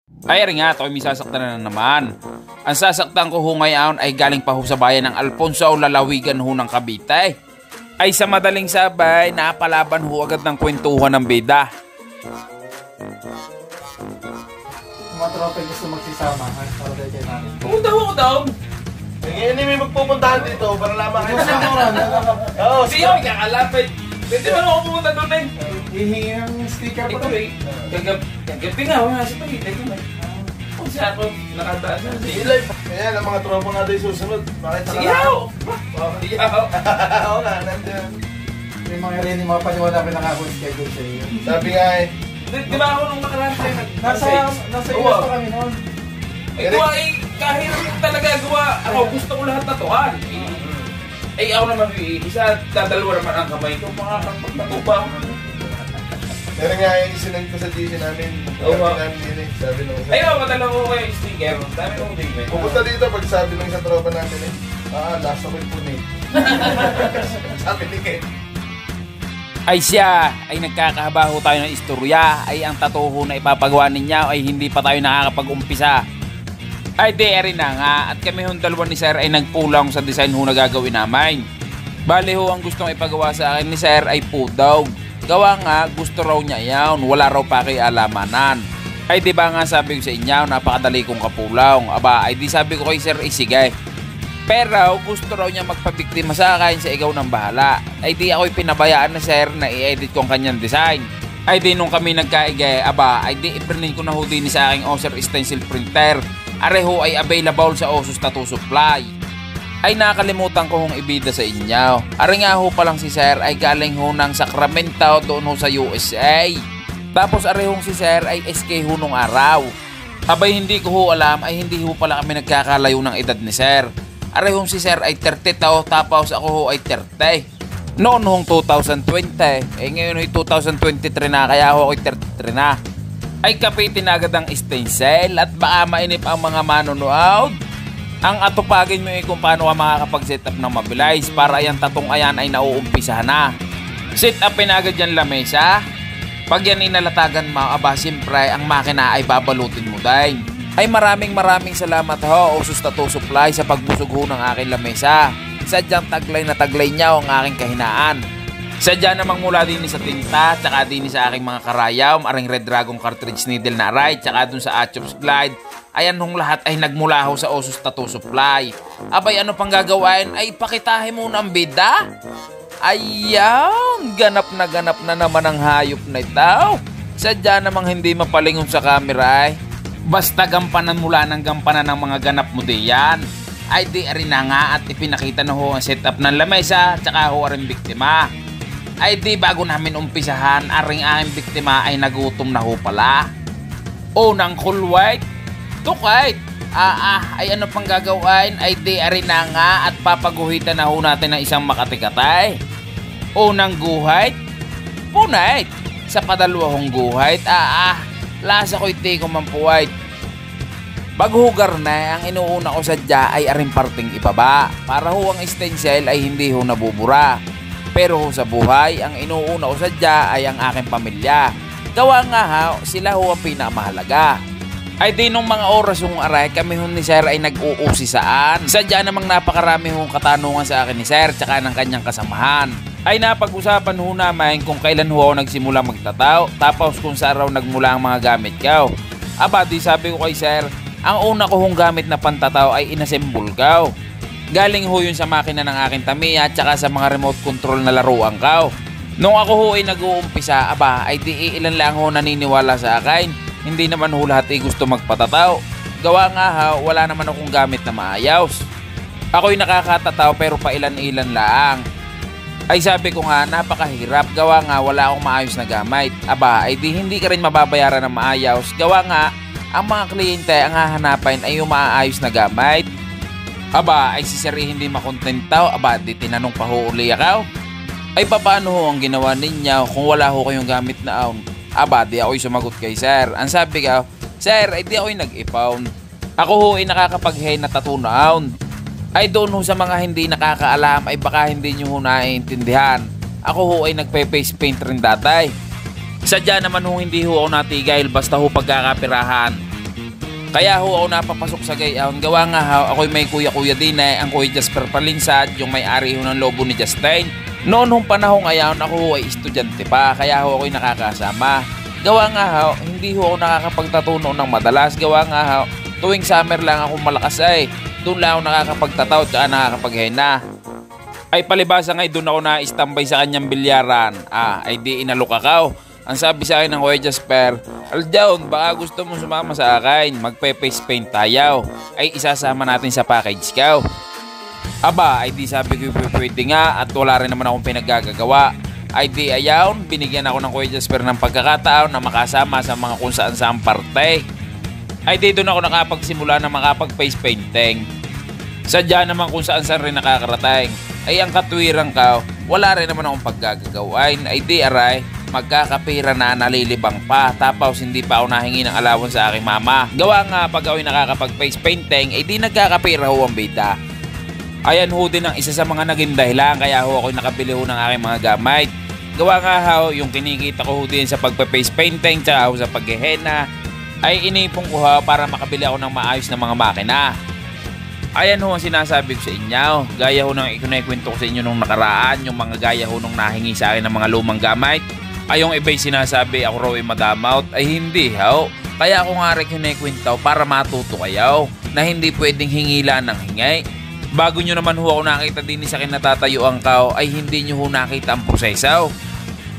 Ay rin nga, ito ay may sasaktan na naman. Ang sasaktan ko ho ngayon ay galing pa ho sa bayan ng Alfonso, lalawigan ho ng Cavite. Ay sa madaling sabay, napalaban ho agad ng kwentuhan ng bida. Mga tropa gusto magsisama, para tayo kayo namin. Pumunta ho daw. Ngayon may magpupuntahan dito para lamang kayo sa Oo, siya may kakalapit. Pwede ba ako pumunta doon eh? Hihingi ang sticker Ito pa rin. eh, kagabi nga, wala sa pagkita ko eh. Kung siya ako nakataan na. Sige live. Kaya ang mga tropa nga tayo susunod. Bakit Sige ho! Sige ho! Oo nga, nandiyan. Yung mga rin, yung mga paniwala pinakakon schedule sa iyo. Sabi nga eh. Di ba ako nung nakaraan tayo Nasa US pa kami noon. Eh, gawa eh, kahit talaga gawa, ako gusto ko lahat natuan. Eh, ako naman, isa, dadalawa naman ang kamay ko, makakapagpatupa ako. Pero nga yung isinend ko sa GC namin. Oo nga. Namin din eh. Sabi nung isa. Ayun, madala ko kayo sticker. Dami kong bigay. Pupunta dito pag sabi nung isa tropa namin eh. Last ako yung punit. Sabi ni Ken. Ay siya, ay nagkakahabaho tayo ng istorya, ay ang tatuho na ipapagawa ninyo ay hindi pa tayo nakakapag-umpisa. Ay di, rin na nga, at kami hong dalawa ni Sir ay nagpulang sa design ho na gagawin namin. Bali ho, ang gustong ipagawa sa akin ni Sir ay pudog. Gawa nga, gusto raw niya yan, wala raw pakialamanan. Ay di ba nga sabi ko sa inyo, napakadali kong kapulong. Aba, ay di sabi ko kay Sir, sige. Pero gusto raw niya magpabiktima sa akin sa ikaw ng bahala. Ay di ako'y pinabayaan na Sir na i-edit ko ang kanyang design. Ay di nung kami nagkaigay, aba, ay di iprinin ko na ho din sa aking Oser stencil printer. Areho ay available sa Osus Tattoo Supply. Ay nakalimutan ko hong ibida sa inyo. Are nga ho palang si Sir ay galing ho ng Sacramento doon ho sa USA. Tapos arehong si Sir ay SK ho nung araw. Abay hindi ko ho alam ay hindi ho pala kami nagkakalayo ng edad ni Sir. Arehong si Sir ay 30 tao tapos ako ho ay 30. Noon hong 2020, eh ngayon ay 2023 na kaya ho ay 33 na. Ay kapitin agad ang stencil at baka mainip ang mga manonood. Ang atupagin mo ay kung paano ka makakapag-set up ng mabilis para yung tatong ayan ay nauumpisa na. Set upin agad yan lamesa. Pag yan inalatagan mo, aba siyempre ang makina ay babalutin mo din. Ay maraming salamat ho Osus Tattoo Supply sa pagbusog ho ng aking lamesa. Sadyang taglay na taglay niya ang aking kahinaan. Sadya namang mula din sa tinta, tsaka din sa aking mga karayam, aring Red Dragon cartridge needle na aray, tsaka dun sa Achops Glide. Ayan hong lahat ay nagmula ho sa Osus Tattoo Supply. Abay ano pang gagawin? Ay pakitahin mo ng bida. Ayan, ganap na naman ang hayop na ito. Sadya namang hindi mapalingon sa camera ay. Basta gampanan mula ng gampanan ng mga ganap mo diyan. Ay di rin na nga at ipinakita na ho ang setup ng lamesa, tsaka ho aring biktima. Ay di bago namin umpisahan, aring aming biktima ay nagutom na ho pala. Unang kulwait, tukait. Ay ano pang gagawin? Ay di arin na nga at papaguhitan na ho natin ng isang makatikatay. Unang guhit, punait. Sa padalawang guhit, lasa ko'y tiko mampuwait. Baghugar na, ang inuuna ko sadya ay aring parting ibaba. Para ho ang stencil ay hindi ho nabubura. Pero ho sa buhay, ang inuuna ko sadya ay ang aking pamilya. Gawa nga ha, sila ho ang pinamahalaga. Ay di nung mga oras yung aray, kami ho ni Sir ay nag-uusi saan. Sadya namang napakarami hong katanungan sa akin ni Sir tsaka ng kanyang kasamahan. Ay napag-usapan ho namin kung kailan ho ako nagsimula magtataw, tapos kung saan raw nagmula ang mga gamit ko. Aba di sabi ko kay Sir, ang una ko hong gamit na pantataw ay inassemble ko. Galing ho yun sa makina ng aking Tamiya at saka sa mga remote control na laruan ko. Nung ako ho ay nag-uumpisa, aba ay di ilan lang ho naniniwala sa akin. Hindi naman ho lahat ay gusto magpatataw. Gawa nga ha, wala naman akong gamit na maayos. Ako'y nakakatataw pero pailan-ilan lang. Ay sabi ko nga, napakahirap. Gawa nga wala akong maayos na gamit. Aba ay di hindi ka rin mababayaran ng maayos. Gawa nga, ang mga kliyente ang hahanapin ay yung maayos na gamit. Aba, ay si Sir hindi makontentaw. Aba, di tinanong pa ho uli ako. Ay paano ho ang ginawa ninyo kung wala ho kayong gamit na aon? Aba, di ako'y sumagot kay Sir. Ang sabi ko, Sir, ay di ako'y nag-ipawn. Ako ho ay nakakapag-hay na tattoo na aon. Ay doon ho sa mga hindi nakakaalam ay baka hindi nyo ho naiintindihan. Ako ho ay nagpe-face paint rin datay. Sadya naman ho hindi ho ako natigil basta ho pagkakapirahan. Kaya ho ako napapasok sa gayaon. Gawa nga ho, ako'y may kuya-kuya din ang kuya Jasper Palinsad, yung may-ari ho ng lobo ni Justin. Noon hong panahong ayaon, ako ho ay estudyante pa, kaya ho ako'y nakakasama. Gawa nga ho, hindi ho ako nakakapagtatuno ng madalas. Gawa nga ho, tuwing summer lang ako malakas ay. Doon lang ako nakakapagtataw at nakakapaghena. Ay palibasa nga doon ako na-istambay sa kanyang bilyaran. Ay di inalok ako. Ang sabi sa akin ng kuya Jasper, Aljaon, baka gusto mo sumama sa akin, magpe-face paint tayo. Ay isasama natin sa package ka. Aba, ay di sabi ko pwede nga at wala rin naman akong pinaggagawa. Ay di ayaw, binigyan ako ng kuya Jasper ng pagkakataon na makasama sa mga kung saan saan parte. Ay di doon ako nakapagsimula na makapag-face painting. Sadya naman kung saan saan rin nakakarating. Ay ang katwirang ka, wala rin naman akong paggagagawain. Ay di aray, magkakapira na nalilibang pa, tapos hindi pa ako nahingi ng allowance sa aking mama. Gawa nga pag ako'y nakakapag-face painting, ay di nagkakapira ho ang bida. Ayan ho din ang isa sa mga naging dahilan kaya ho ako'y nakabili ho ng aking mga gamit. Gawa nga ho, yung kinikita ko ho din sa pagpa-face painting tsaka ho sa paghihena, ay inipong ko ho para makabili ako ng maayos na mga makina. Ayan ho ang sinasabi ko sa inyo, gaya ho nang ikwento ko sa inyo nung nakaraan, yung mga gaya ho nung nahingi sa akin ng mga lumang gamit. Ay yung iba'y sinasabi ako raw ay madamot, ay hindi ho. Kaya ako nga rin kinikwento para matuto kayo na hindi pwedeng hingila ng hingay. Bago nyo naman ho ako nakita din sa kinatatayuan ka, ay hindi nyo ho nakita ang proseso.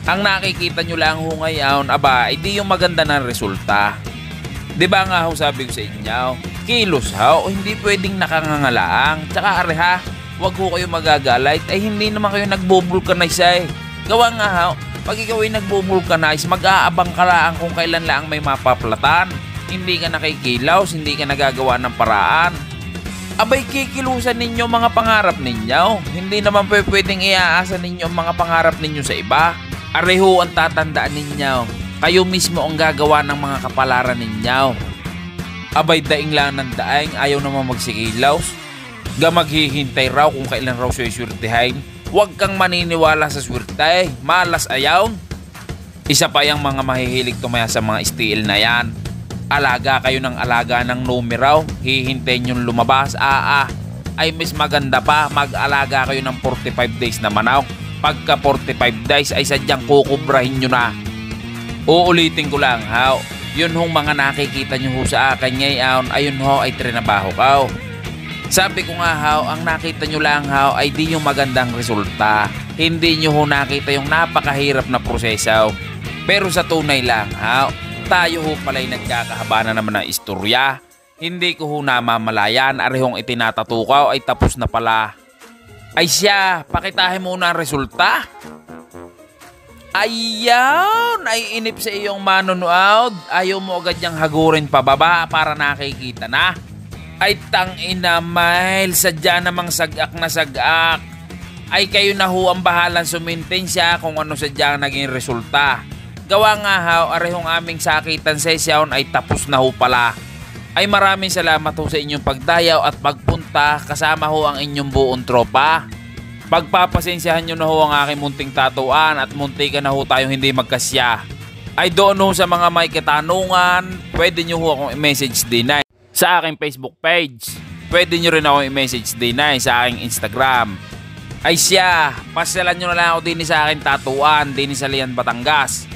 Ang nakikita nyo lang ho ngayon, aba, ay di yung maganda ng resulta. Diba nga ho sabi ko sa inyo, kilos ho, hindi pwedeng nakangangalaang. Tsaka areha, wag ho kayo magagalit, ay hindi naman kayo nagbo-vulcanize ay. Gawa nga ho, pag ikaw ay nagbo-vulcanize, mag-aabang ka lang kung kailan lang may mapaplatan. Hindi ka nakikilaws, hindi ka nagagawa ng paraan. Abay kikilusan ninyo mga pangarap ninyo. Hindi naman pwedeng iaasa ninyo ang mga pangarap ninyo sa iba. Areho ang tatandaan ninyo. Kayo mismo ang gagawa ng mga kapalaran ninyo. Abay daing lang ng daing, ayaw naman magsikilaws. Maghihintay raw kung kailan raw siya swirtehin. Huwag kang maniniwala sa swerte, malas ayaw. Isa pa yung mga mahihilig tumaya sa mga steel na yan. Alaga kayo ng alaga ng numeraw, hihintayin yung lumabas, ay mas maganda pa, mag-alaga kayo ng 45 days na manok. Pagka 45 days ay sadyang kukubrahin nyo na. Uulitin ko lang, how? Yun hong mga nakikita nyo ho sa akin ngayon, ayun ho ay trinabaho ka. Sabi ko nga how, ang nakita nyo lang how ay di yung magandang resulta. Hindi nyo ho nakita yung napakahirap na proseso. Pero sa tunay lang how, tayo ho pala'y nagkakahaba na naman ng istorya. Hindi ko ho namamalayan, arehong itinatatukaw ay tapos na pala. Ay siya, pakitahin muna ang resulta. Ayan, ay inip sa iyong manonood. Ayaw mo agad niyang hagurin pababa para nakikita na. Ay tangina Mile, sadya namang sagak na sagak. Ay kayo na ho ang bahalang sumintin siya kung ano sadya ang naging resulta. Gawa nga ho, arehong aming sakitan session ay tapos na ho pala. Ay maraming salamat ho sa inyong pagdayaw at pagpunta, kasama ho ang inyong buong tropa. Pagpapasensyahan nyo na ho ang aking munting tatuan at munti ka na ho tayong hindi magkasya. Ay doon ho sa mga may katanungan, pwede nyo ho akong i-message din sa aking Facebook page. Pwede nyo rin ako i-message din sa aking Instagram. Ay siya, pasyalan nyo na lang ako din sa aking tatuan din sa Lian, Batangas.